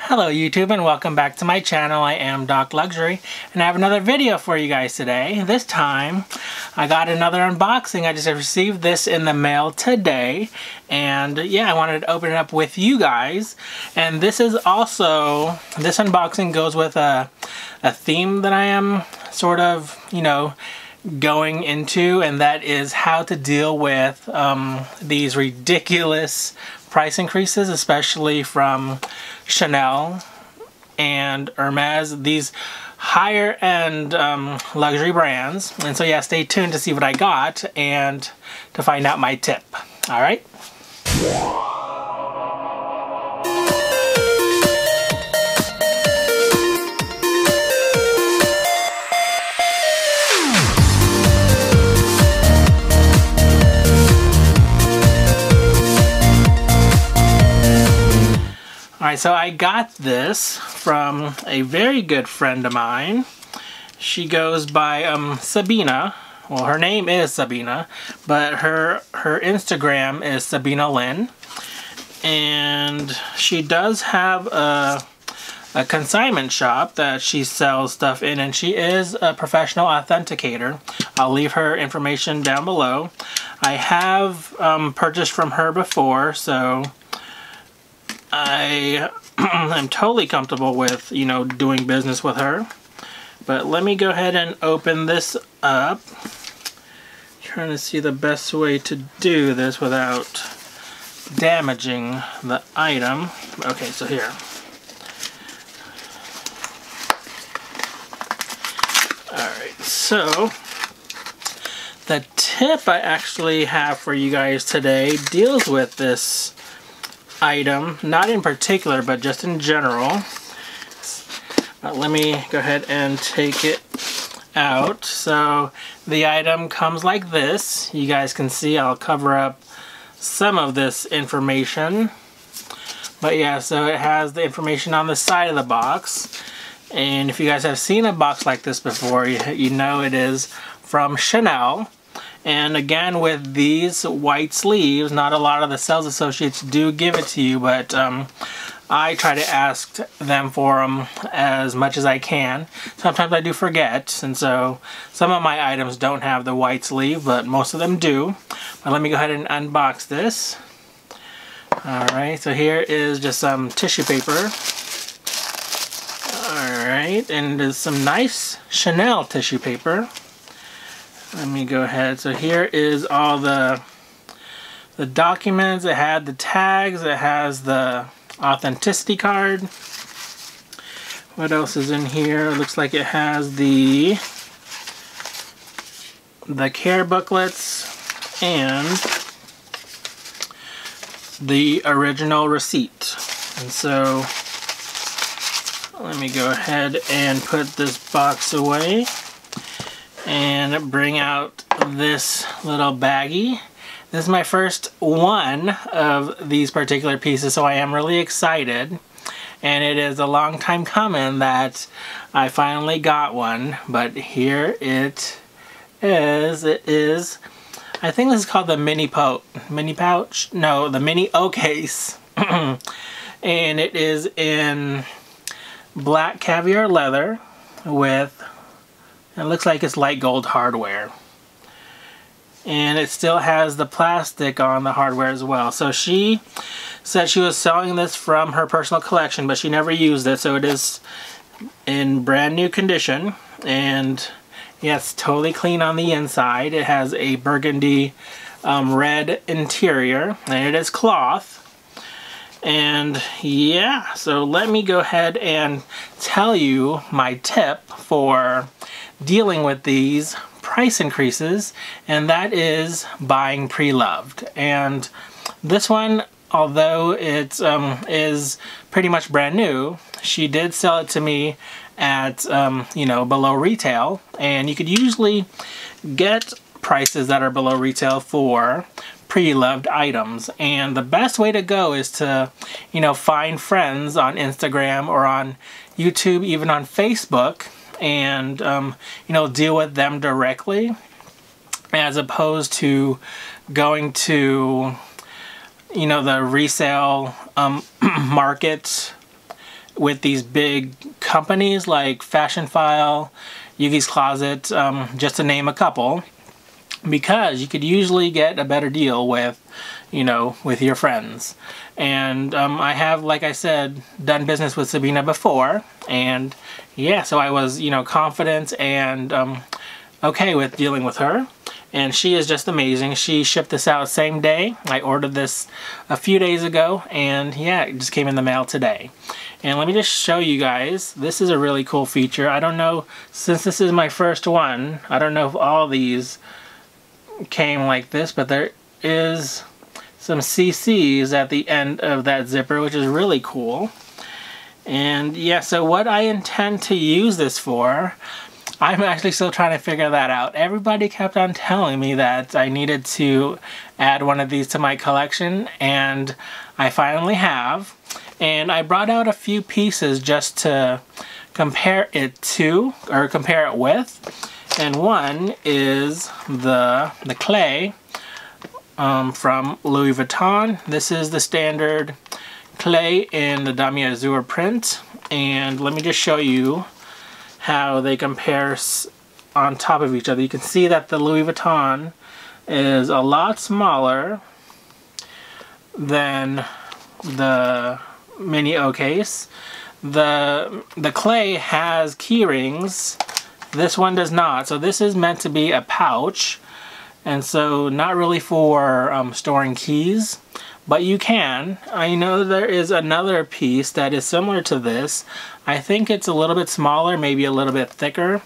Hello YouTube and welcome back to my channel. I am docLUXURY and I have another video for you guys today. This time I got another unboxing. I just received this in the mail today and yeah, I wanted to open it up with you guys. And this is also, this unboxing goes with a theme that I am sort of, going into, and that is how to deal with these ridiculous price increases, especially from Chanel and Hermes, these higher end luxury brands. And so yeah, stay tuned to see what I got and to find out my tip. All right. Alright, so I got this from a very good friend of mine. She goes by Sabina. Well, her name is Sabina, but her Instagram is Sabina Lynn. And she does have a consignment shop that she sells stuff in, and she is a professional authenticator. I'll leave her information down below. I have purchased from her before, so I am totally comfortable with, doing business with her. But let me go ahead and open this up. Trying to see the best way to do this without damaging the item. Okay, so here. Alright, so the tip I actually have for you guys today deals with this item, not in particular, but just in general. Let me go ahead and take it out. So the item comes like this. You guys can see I'll cover up some of this information. But yeah, so it has the information on the side of the box. And if you guys have seen a box like this before, you know it is from Chanel. And again, with these white sleeves, not a lot of the sales associates do give it to you, but I try to ask them for them as much as I can. Sometimes I do forget, and so some of my items don't have the white sleeve, but most of them do. But let me go ahead and unbox this. Alright, so here is just some tissue paper. Alright, and there's some nice Chanel tissue paper. Let me go ahead. So here is all the documents. It had the tags. It has the authenticity card. What else is in here? It looks like it has the care booklets and the original receipt. And so let me go ahead and put this box away and bring out this little baggie. This is my first one of these particular pieces, so I am really excited. And it is a long time coming that I finally got one, but here it is. It is, I think this is called the mini pouch? No, the mini O case. And it is in black caviar leather with, it looks like it's light gold hardware. And it still has the plastic on the hardware as well. So she said she was selling this from her personal collection, but she never used it. So it is in brand new condition. And yeah, it's totally clean on the inside. It has a burgundy red interior, and it is cloth. And yeah, so let me go ahead and tell you my tip for dealing with these price increases, and that is buying pre-loved. And this one, although it is pretty much brand new, she did sell it to me at below retail, and you could usually get prices that are below retail for pre-loved items. And the best way to go is to find friends on Instagram or on YouTube, even on Facebook, and deal with them directly, as opposed to going to the resale market with these big companies like Fashionphile, Yuki's Closet, just to name a couple, because you could usually get a better deal with, you know, with your friends. And I have, like I said, done business with Sabina before, and yeah, so I was, you know, confident and okay with dealing with her. And she is just amazing. She shipped this out same day. I ordered this a few days ago, and yeah, it just came in the mail today. And let me just show you guys. This is a really cool feature. I don't know, since this is my first one, I don't know if all these came like this, but there is some CCs at the end of that zipper, which is really cool. And yeah, so what I intend to use this for, I'm actually still trying to figure that out. Everybody kept on telling me that I needed to add one of these to my collection, and I finally have. And I brought out a few pieces just to compare it to, or compare it with. And one is the clay from Louis Vuitton. This is the standard clay in the Damier Azur print. And let me just show you how they compare on top of each other. You can see that the Louis Vuitton is a lot smaller than the mini O case. The clay has key rings. This one does not. So this is meant to be a pouch, and so not really for storing keys, but you can. I know there is another piece that is similar to this. I think it's a little bit smaller, maybe a little bit thicker,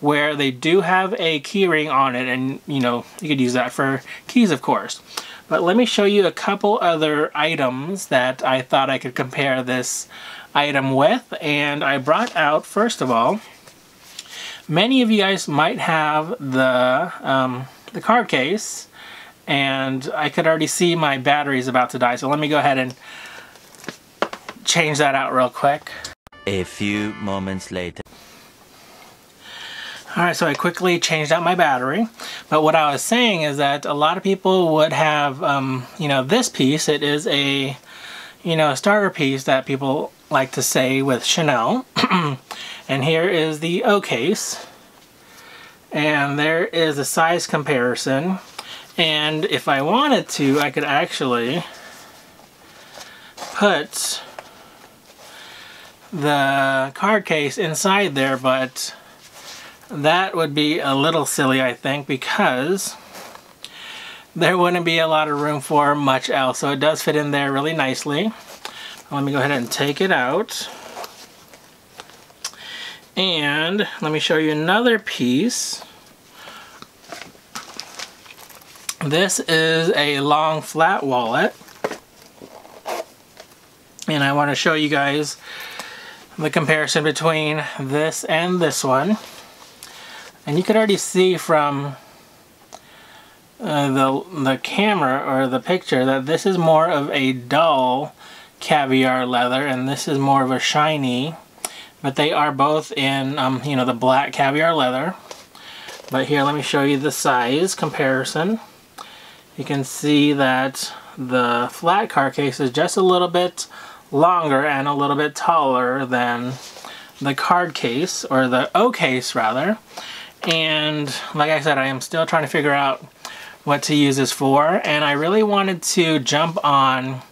where they do have a key ring on it, and you know, you could use that for keys, of course. But let me show you a couple other items that I thought I could compare this item with. And I brought out, first of all, many of you guys might have the card case, and I could already see my battery is about to die, so let me go ahead and change that out real quick. A few moments later. Alright, so I quickly changed out my battery, but what I was saying is that a lot of people would have, you know, this piece. It is a, you know, a starter piece that people like to say with Chanel. And here is the O case, and there is a size comparison. And if I wanted to, I could actually put the card case inside there, but that would be a little silly, I think, because there wouldn't be a lot of room for much else. So it does fit in there really nicely. Let me go ahead and take it out. And let me show you another piece. This is a long flat wallet, and I want to show you guys the comparison between this and this one. And you can already see from the camera or the picture that this is more of a dull caviar leather, and this is more of a shiny. But they are both in, you know, the black caviar leather. But here, let me show you the size comparison. You can see that the flat card case is just a little bit longer and a little bit taller than the card case, or the O case rather. And like I said, I am still trying to figure out what to use this for, and I really wanted to jump on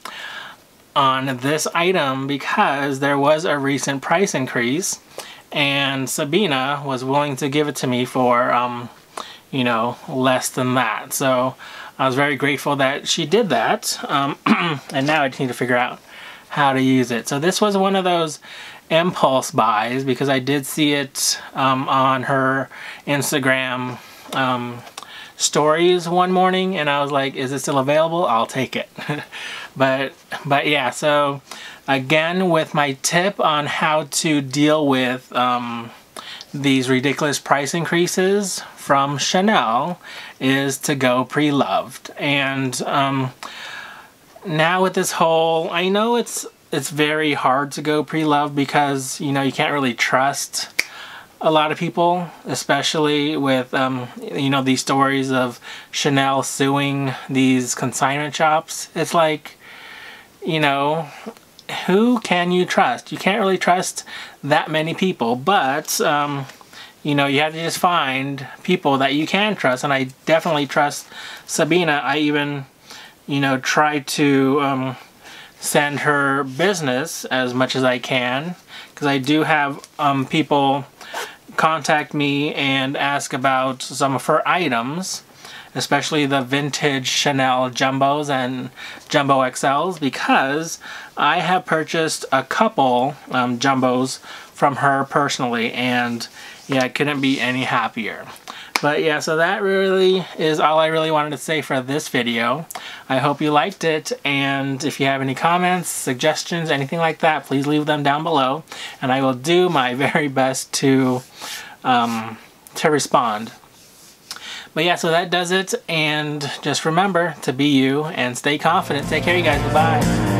this item because there was a recent price increase, and Sabina was willing to give it to me for you know, less than that. So I was very grateful that she did that. And now I just need to figure out how to use it. So this was one of those impulse buys because I did see it on her Instagram stories one morning, and I was like, is it still available? I'll take it. but yeah, so again, with my tip on how to deal with these ridiculous price increases from Chanel is to go pre-loved. And now with this whole, I know it's very hard to go pre-loved because, you know, you can't really trust a lot of people, especially with, you know, these stories of Chanel suing these consignment shops. It's like, you know, who can you trust? You can't really trust that many people, but you know, you have to just find people that you can trust, and I definitely trust Sabina. I even, you know, try to send her business as much as I can, because I do have people contact me and ask about some of her items, especially the vintage Chanel Jumbos and Jumbo XLs, because I have purchased a couple Jumbos from her personally, and yeah, I couldn't be any happier. But yeah, so that really is all I really wanted to say for this video. I hope you liked it, and if you have any comments, suggestions, anything like that, please leave them down below, and I will do my very best to respond. But yeah, so that does it, and just remember to be you and stay confident. Take care, you guys. Bye-bye.